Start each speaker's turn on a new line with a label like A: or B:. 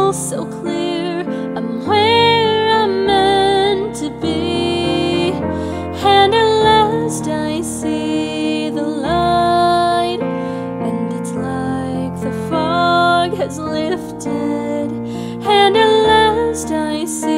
A: feel so clear. I'm where I'm meant to be, and at last I see the light, and it's like the fog has lifted, and at last I see